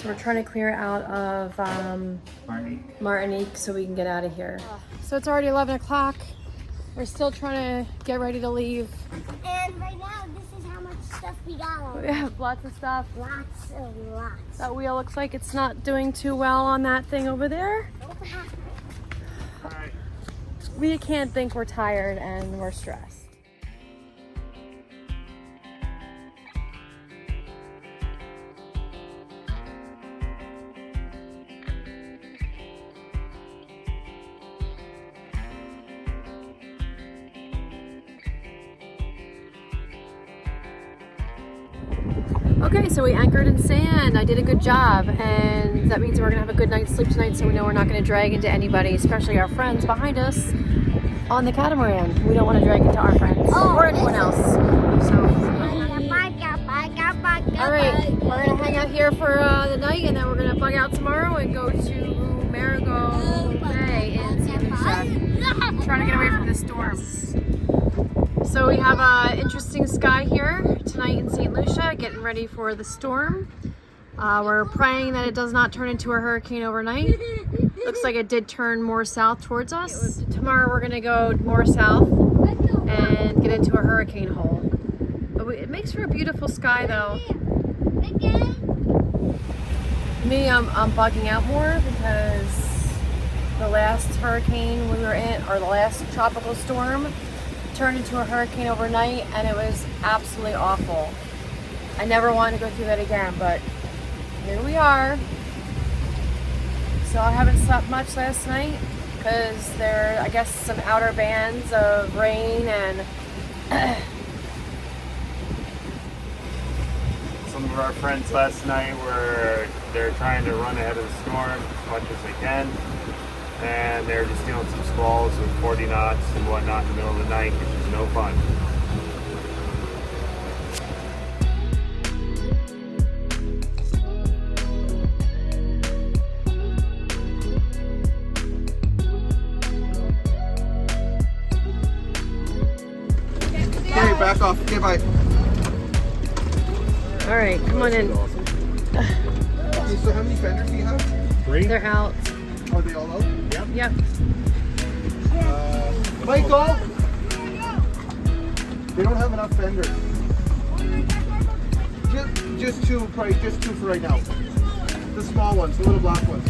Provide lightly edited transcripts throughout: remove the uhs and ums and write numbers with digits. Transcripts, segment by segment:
So we're trying to clear out of Martinique so we can get out of here. So it's already 11 o'clock. We're still trying to get ready to leave. And right now, this is how much stuff we got on. We have lots of stuff. Lots and lots. That wheel looks like it's not doing too well on that thing over there. We can't think we're tired and we're stressed. Okay, so we anchored in sand. I did a good job, and that means we're gonna have a good night's sleep tonight, so we know we're not gonna drag into anybody, especially our friends behind us on the catamaran. We don't want to drag into our friends or anyone else. So, all right, we're gonna hang out here for the night, and then we're gonna bug out tomorrow and go to Marigot Bay in St. Lucia, trying to get away from the storm. So we have an interesting sky here tonight in St. Lucia, getting ready for the storm. We're praying that it does not turn into a hurricane overnight. Looks like it did turn more south towards us. Tomorrow we're gonna go more south and get into a hurricane hole. But it makes for a beautiful sky though. Me, I'm bugging out more because the last hurricane we were in, or the last tropical storm, turned into a hurricane overnight, and it was absolutely awful. I never want to go through that again, but here we are. So I haven't slept much last night because there are, I guess, some outer bands of rain and some of our friends last night they're trying to run ahead of the storm as much as they can, and they're just doing some squalls with 40 knots and whatnot in the middle of the night, which is no fun. Okay, back off. Okay, bye. all right, come on in. Okay, so how many fenders do you have? 3? They're out. Are they all out? Yep. Michael! They don't have enough fenders. Just two, probably just two for right now. The small ones, the little black ones.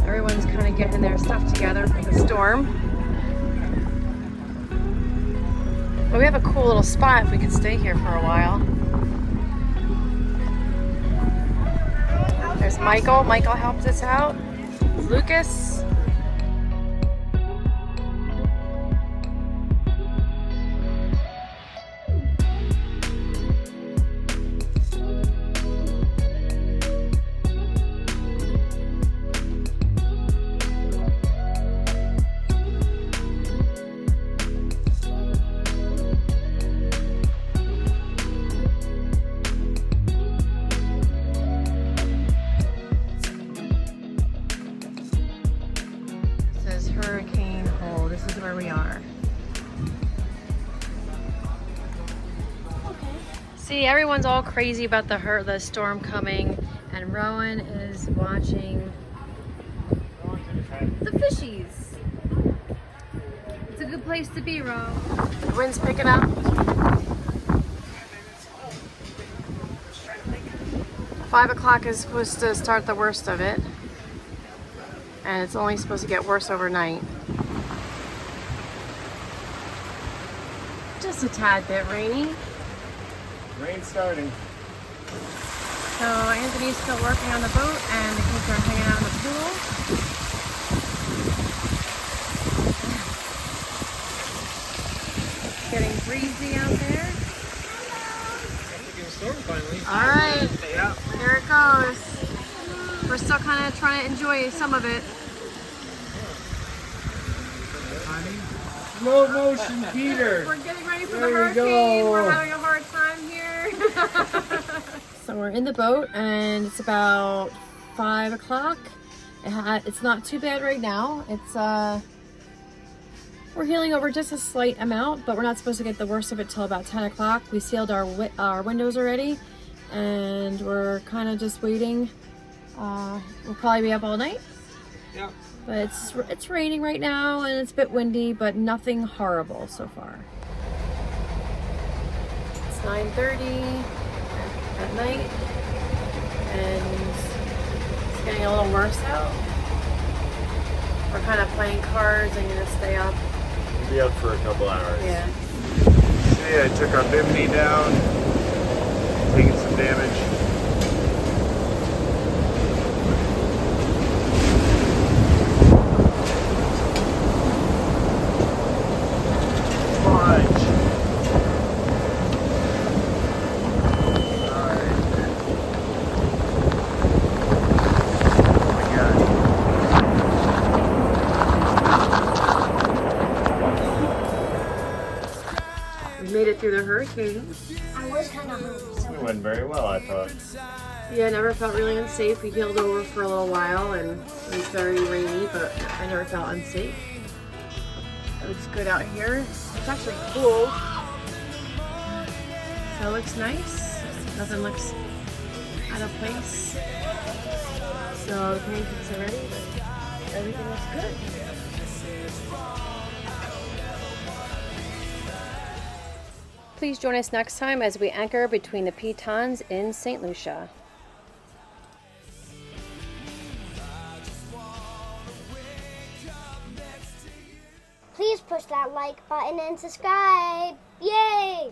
Everyone's kind of getting their stuff together for the storm. But we have a cool little spot if we could stay here for a while. There's Michael. Michael helped us out. Lucas. Hurricane hole. This is where we are. See, everyone's all crazy about the storm coming, and Rowan is watching the fishies. It's a good place to be, Rowan. The wind's picking up. 5 o'clock is supposed to start the worst of it. And it's only supposed to get worse overnight. Just a tad bit rainy. Rain starting. So Anthony's still working on the boat and the kids are hanging out in the pool. It's getting breezy out there. All right, here it goes. We're still kind of trying to enjoy some of it. Slow motion, Peter. We're getting ready for There the you hurricane. go. We're having a hard time here. So we're in the boat and it's about 5 o'clock. It's not too bad right now. We're heeling over just a slight amount, but we're not supposed to get the worst of it till about 10 o'clock. We sealed our windows already, and we're kind of just waiting. We'll probably be up all night. Yep. But it's raining right now and it's a bit windy, but nothing horrible so far. It's 9:30 at night and it's getting a little worse out. We're kind of playing cards and gonna stay up. We'll be up for a couple hours. Yeah. See, I took our Bimini down, taking some damage. We made it through the hurricane. I was kind of hungry. So It went very well, I thought. Yeah, never felt really unsafe. We healed over for a little while and it was very rainy, but I never felt unsafe. It looks good out here. It's actually cool. So it looks nice. Nothing looks out of place. So the pancakes are ready, but everything looks good. Please join us next time as we anchor between the Pitons in St. Lucia. please push that like button and subscribe. Yay!